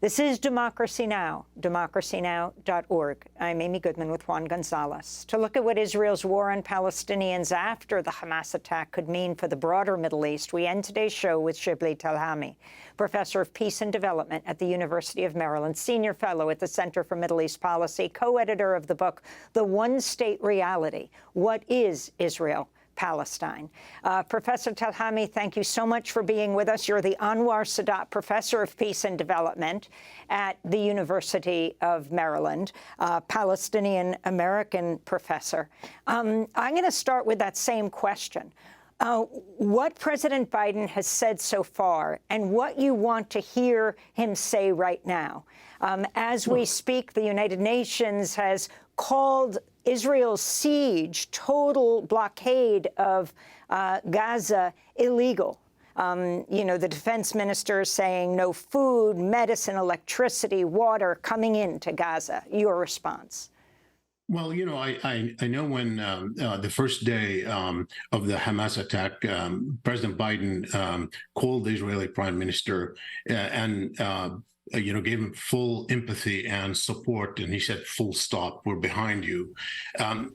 This is Democracy Now!, democracynow.org. I'm Amy Goodman with Juan Gonzalez. To look at what Israel's war on Palestinians after the Hamas attack could mean for the broader Middle East, we end today's show with Shibley Telhami, professor of peace and development at the University of Maryland, senior fellow at the Center for Middle East Policy, co-editor of the book, The One-State Reality: What is Israel-Palestine? Professor Telhami, thank you so much for being with us. You're the Anwar Sadat Professor of Peace and Development at the University of Maryland, Palestinian-American professor. I'm going to start with that same question. What President Biden has said so far and what you want to hear him say right now. As we speak, the United Nations has called Israel's siege, total blockade of Gaza, illegal. The defense minister is saying no food, medicine, electricity, water coming into Gaza. Your response? Well, I know when the first day of the Hamas attack, President Biden called the Israeli Prime Minister and gave him full empathy and support, and he said, "Full stop, we're behind you."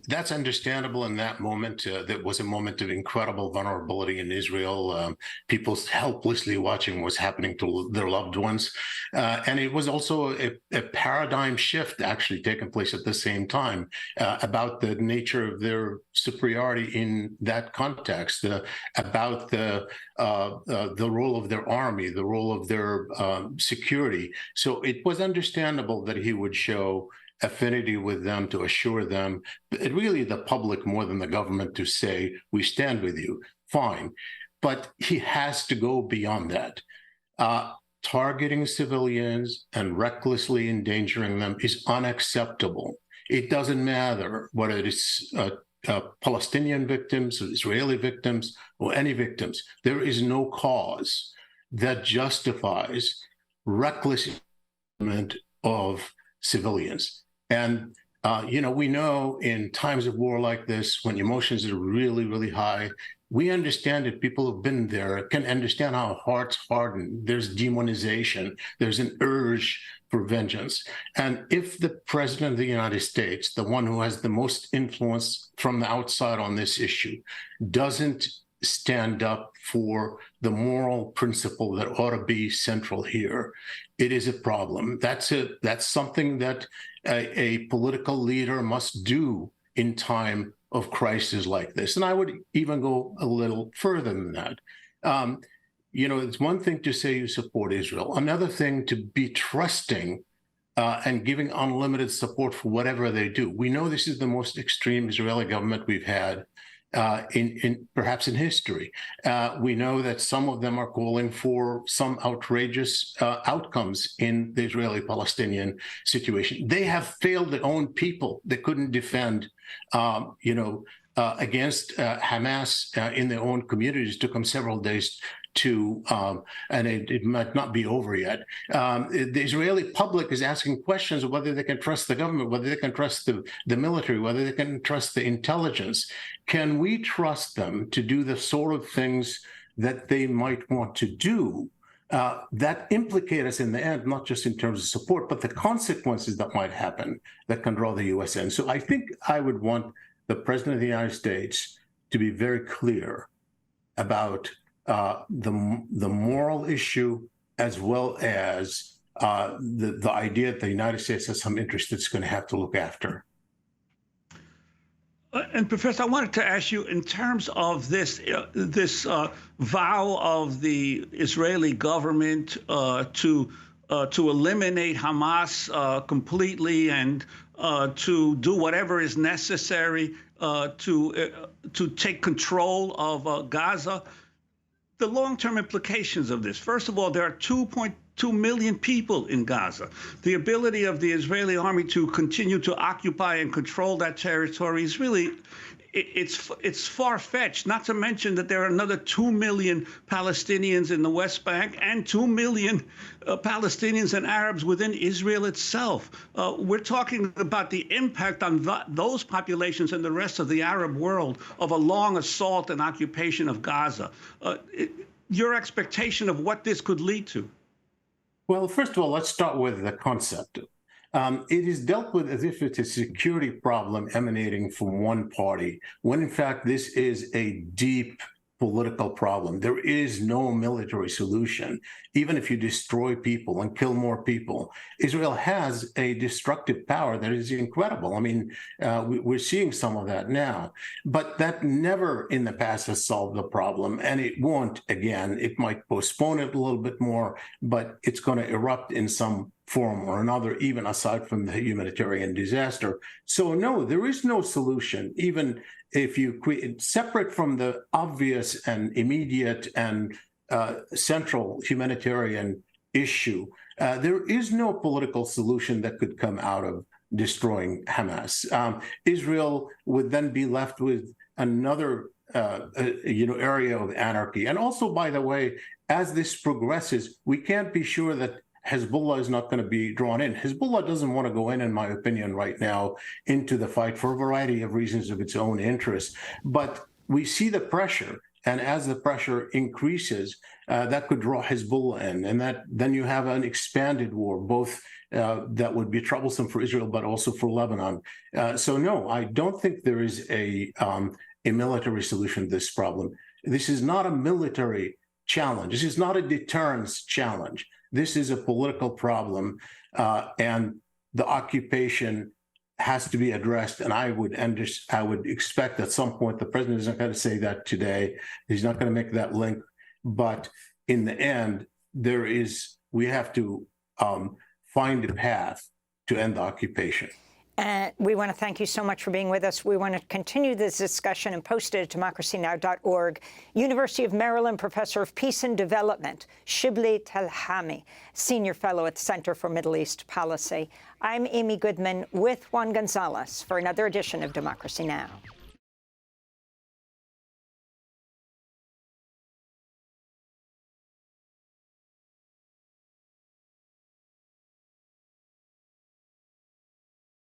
That's understandable in that moment. That was a moment of incredible vulnerability in Israel. People helplessly watching what's happening to their loved ones. And it was also a paradigm shift actually taking place at the same time about the nature of their superiority in that context, about the role of their army, the role of their security. So it was understandable that he would show affinity with them, to assure them, really the public more than the government, to say, we stand with you. Fine. But he has to go beyond that. Targeting civilians and recklessly endangering them is unacceptable. It doesn't matter whether it's Palestinian victims, Israeli victims, or any victims. There is no cause that justifies reckless treatment of civilians. And, we know in times of war like this, when emotions are really, really high, we understand that people who've been there can understand how hearts harden. There's demonization. There's an urge for vengeance. And if the President of the United States, the one who has the most influence from the outside on this issue, doesn't stand up for the moral principle that ought to be central here, it is a problem. That's something that a political leader must do in time of crisis like this. And I would even go a little further than that. It's one thing to say you support Israel, another thing to be trusting and giving unlimited support for whatever they do. We know this is the most extreme Israeli government we've had perhaps in history. We know that some of them are calling for some outrageous outcomes in the Israeli-Palestinian situation. They have failed their own people. They couldn't defend, against Hamas in their own communities. It took them several days to, and it might not be over yet. The Israeli public is asking questions of whether they can trust the government, whether they can trust the military, whether they can trust the intelligence. Can we trust them to do the sort of things that they might want to do that implicate us in the end, not just in terms of support, but the consequences that might happen that can draw the U.S. in? So I think I would want the President of the United States to be very clear about the moral issue, as well as the idea that the United States has some interest it's going to have to look after. And Professor, I wanted to ask you, in terms of this vow of the Israeli government to eliminate Hamas completely and to do whatever is necessary to take control of Gaza. The long-term implications of this. First of all, there are 2.2 million people in Gaza. The ability of the Israeli army to continue to occupy and control that territory is really, it's far-fetched, not to mention that there are another 2 million Palestinians in the West Bank and 2 million Palestinians and Arabs within Israel itself. We're talking about the impact on those populations and the rest of the Arab world of a long assault and occupation of Gaza. Your expectation of what this could lead to? Well, first of all, let's start with the concept. It is dealt with as if it's a security problem emanating from one party, when in fact this is a deep political problem. There is no military solution, even if you destroy people and kill more people. Israel has a destructive power that is incredible. I mean, we're seeing some of that now, but that never in the past has solved the problem, and it won't again. It might postpone it a little bit more, but it's going to erupt in some form or another, even aside from the humanitarian disaster. So no, there is no solution, even if you create, separate from the obvious and immediate and central humanitarian issue, there is no political solution that could come out of destroying Hamas. Israel would then be left with another area of anarchy. And also, by the way, as this progresses, we can't be sure that Hezbollah is not going to be drawn in. Hezbollah doesn't want to go in my opinion, right now into the fight for a variety of reasons of its own interests. But we see the pressure, and as the pressure increases, that could draw Hezbollah in, and that then you have an expanded war, both that would be troublesome for Israel, but also for Lebanon. So no, I don't think there is a military solution to this problem. This is not a military challenge. This is not a deterrence challenge. This is a political problem, and the occupation has to be addressed. And I would expect at some point, the president isn't going to say that today. He's not going to make that link. But in the end, we have to find a path to end the occupation. We want to thank you so much for being with us. We want to continue this discussion and post it at democracynow.org. University of Maryland Professor of Peace and Development, Shibley Telhami, Senior Fellow at the Center for Middle East Policy. I'm Amy Goodman with Juan Gonzalez for another edition of Democracy Now!